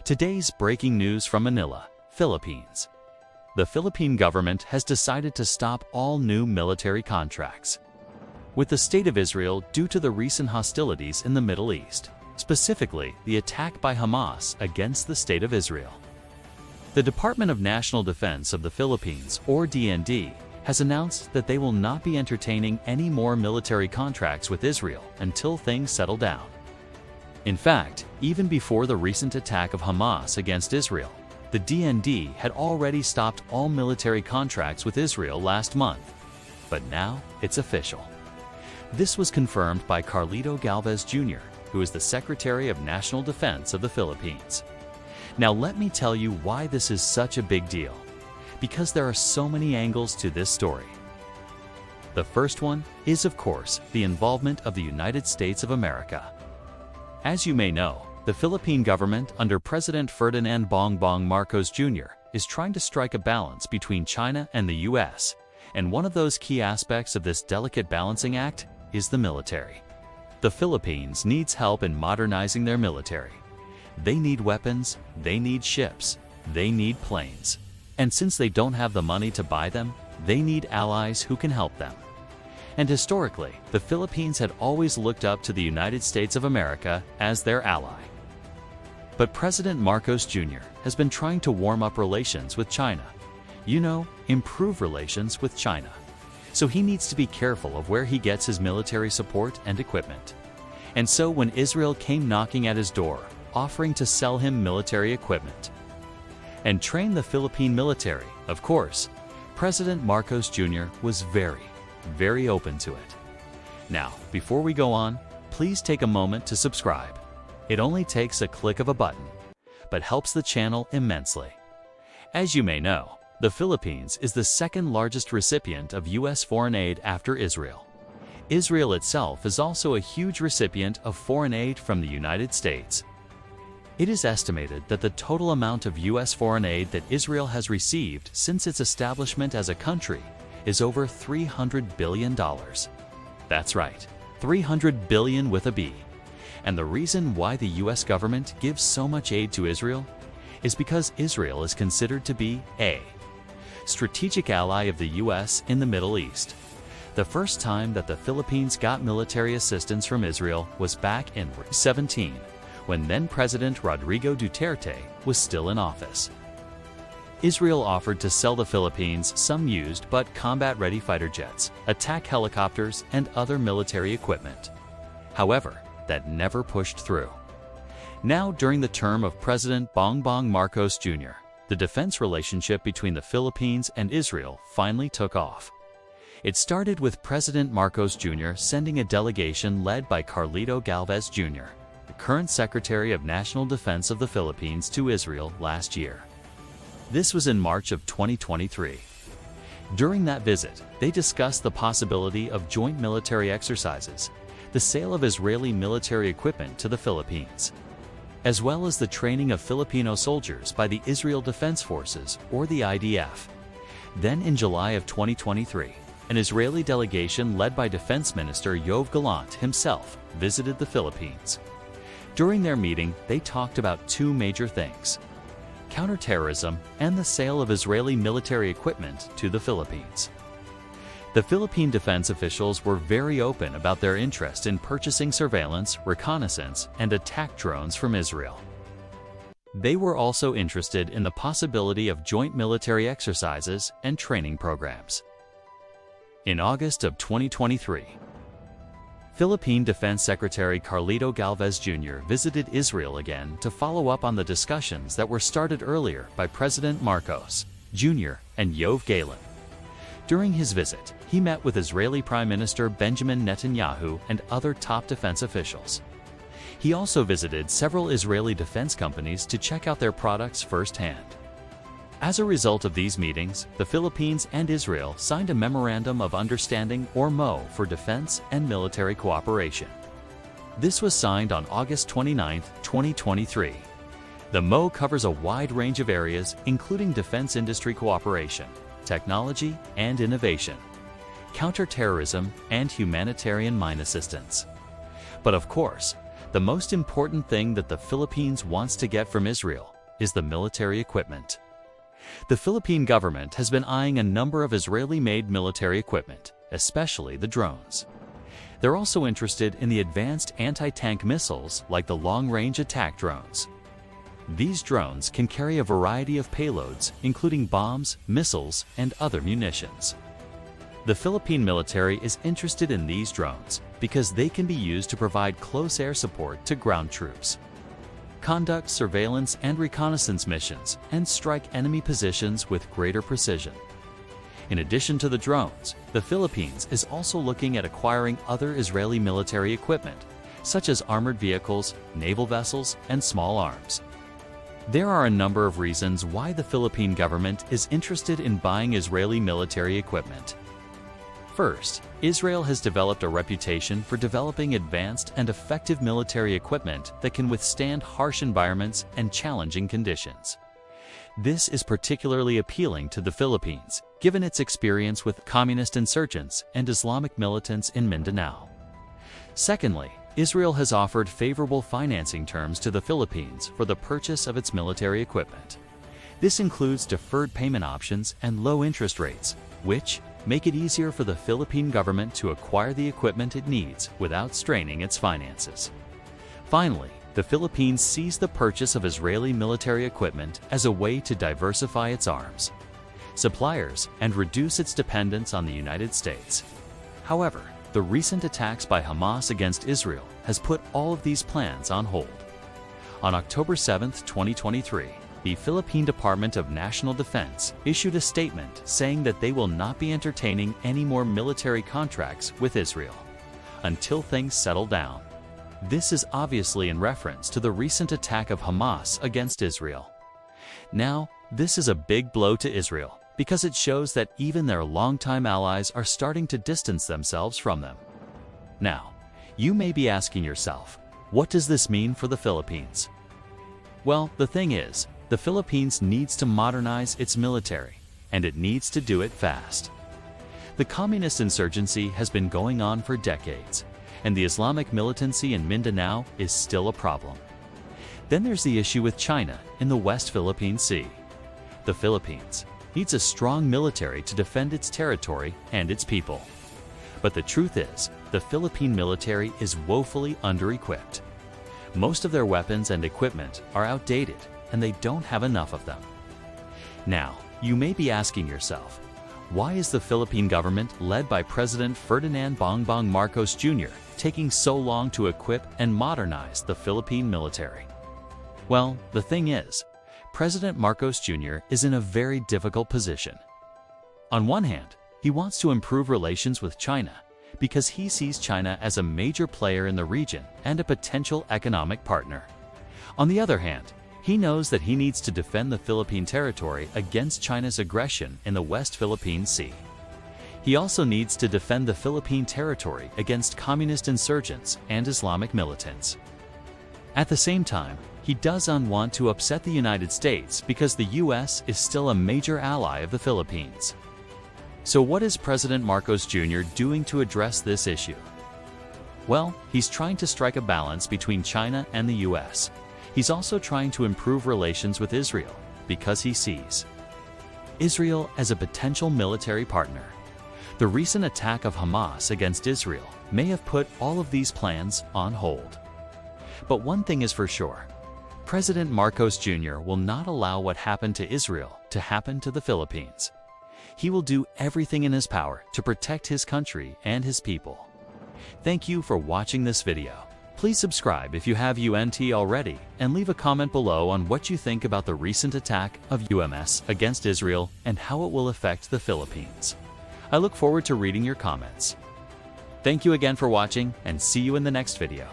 Today's breaking news from Manila, Philippines. The Philippine government has decided to stop all new military contracts with the State of Israel due to the recent hostilities in the Middle East, specifically the attack by Hamas against the State of Israel. The Department of National Defense of the Philippines, or DND, has announced that they will not be entertaining any more military contracts with Israel until things settle down. In fact, even before the recent attack of Hamas against Israel, the DND had already stopped all military contracts with Israel last month. But now it's official. This was confirmed by Carlito Galvez Jr., who is the Secretary of National Defense of the Philippines. Now let me tell you why this is such a big deal, because there are so many angles to this story. The first one is, of course, the involvement of the United States of America. As you may know, the Philippine government under President Ferdinand Bongbong Marcos Jr. is trying to strike a balance between China and the US, and one of those key aspects of this delicate balancing act is the military. The Philippines needs help in modernizing their military. They need weapons, they need ships, they need planes. And since they don't have the money to buy them, they need allies who can help them. And historically, the Philippines had always looked up to the United States of America as their ally. But President Marcos Jr. has been trying to warm up relations with China. You know, improve relations with China. So he needs to be careful of where he gets his military support and equipment. And so when Israel came knocking at his door, offering to sell him military equipment and train the Philippine military, of course, President Marcos Jr. was very open to it. Now, before we go on, please take a moment to subscribe. It only takes a click of a button, but helps the channel immensely. As you may know, the Philippines is the second largest recipient of U.S. foreign aid after Israel. Israel itself is also a huge recipient of foreign aid from the United States. It is estimated that the total amount of U.S. foreign aid that Israel has received since its establishment as a country is over $300 billion. That's right, 300 billion with a B. And the reason why the U.S. government gives so much aid to Israel is because Israel is considered to be a strategic ally of the U.S. in the Middle East. The first time that the Philippines got military assistance from Israel was back in 2017, when then-President Rodrigo Duterte was still in office. Israel offered to sell the Philippines some used but combat-ready fighter jets, attack helicopters, and other military equipment. However, that never pushed through. Now, during the term of President Bongbong Marcos Jr., the defense relationship between the Philippines and Israel finally took off. It started with President Marcos Jr. sending a delegation led by Carlito Galvez Jr., the current Secretary of National Defense of the Philippines, to Israel last year. This was in March of 2023. During that visit, they discussed the possibility of joint military exercises, the sale of Israeli military equipment to the Philippines, as well as the training of Filipino soldiers by the Israel Defense Forces, or the IDF. Then in July of 2023, an Israeli delegation led by Defense Minister Yoav Gallant himself visited the Philippines. During their meeting, they talked about two major things: counterterrorism and the sale of Israeli military equipment to the Philippines. The Philippine defense officials were very open about their interest in purchasing surveillance, reconnaissance, and attack drones from Israel. They were also interested in the possibility of joint military exercises and training programs. In August of 2023, Philippine Defense Secretary Carlito Galvez Jr. visited Israel again to follow up on the discussions that were started earlier by President Marcos Jr. and Yoav Gallant. During his visit, he met with Israeli Prime Minister Benjamin Netanyahu and other top defense officials. He also visited several Israeli defense companies to check out their products firsthand. As a result of these meetings, the Philippines and Israel signed a Memorandum of Understanding, or MO, for defense and military cooperation. This was signed on August 29, 2023. The MO covers a wide range of areas, including defense industry cooperation, technology and innovation, counterterrorism, and humanitarian mine assistance. But of course, The most important thing that the Philippines wants to get from Israel is the military equipment. The Philippine government has been eyeing a number of Israeli-made military equipment, especially the drones. They're also interested in the advanced anti-tank missiles like the long-range attack drones. These drones can carry a variety of payloads, including bombs, missiles, and other munitions. The Philippine military is interested in these drones because they can be used to provide close air support to ground troops, conduct surveillance and reconnaissance missions, and strike enemy positions with greater precision. In addition to the drones, the Philippines is also looking at acquiring other Israeli military equipment, such as armored vehicles, naval vessels, and small arms. There are a number of reasons why the Philippine government is interested in buying Israeli military equipment. First, Israel has developed a reputation for developing advanced and effective military equipment that can withstand harsh environments and challenging conditions. This is particularly appealing to the Philippines, given its experience with communist insurgents and Islamic militants in Mindanao. Secondly, Israel has offered favorable financing terms to the Philippines for the purchase of its military equipment. This includes deferred payment options and low interest rates, which make it easier for the Philippine government to acquire the equipment it needs without straining its finances. Finally, the Philippines sees the purchase of Israeli military equipment as a way to diversify its arms suppliers and reduce its dependence on the United States. However, the recent attacks by Hamas against Israel has put all of these plans on hold. On October 7, 2023, the Philippine Department of National Defense issued a statement saying that they will not be entertaining any more military contracts with Israel until things settle down. This is obviously in reference to the recent attack of Hamas against Israel. Now, this is a big blow to Israel because it shows that even their longtime allies are starting to distance themselves from them. Now, you may be asking yourself, what does this mean for the Philippines? Well, the thing is, the Philippines needs to modernize its military, and it needs to do it fast. The communist insurgency has been going on for decades, and the Islamic militancy in Mindanao is still a problem. Then there's the issue with China in the West Philippine Sea. The Philippines needs a strong military to defend its territory and its people. But the truth is, the Philippine military is woefully under-equipped. Most of their weapons and equipment are outdated, and they don't have enough of them. Now, you may be asking yourself, why is the Philippine government led by President Ferdinand Bongbong Marcos Jr. taking so long to equip and modernize the Philippine military? Well, the thing is, President Marcos Jr. is in a very difficult position. On one hand, he wants to improve relations with China because he sees China as a major player in the region and a potential economic partner. On the other hand, he knows that he needs to defend the Philippine territory against China's aggression in the West Philippine Sea. He also needs to defend the Philippine territory against communist insurgents and Islamic militants. At the same time, he doesn't want to upset the United States because the US is still a major ally of the Philippines. So what is President Marcos Jr. doing to address this issue? Well, he's trying to strike a balance between China and the US. He's also trying to improve relations with Israel because he sees Israel as a potential military partner. The recent attack of Hamas against Israel may have put all of these plans on hold. But one thing is for sure, President Marcos Jr. will not allow what happened to Israel to happen to the Philippines. He will do everything in his power to protect his country and his people. Thank you for watching this video. Please subscribe if you have UNT already, and leave a comment below on what you think about the recent attack of UMS against Israel and how it will affect the Philippines. I look forward to reading your comments. Thank you again for watching, and see you in the next video.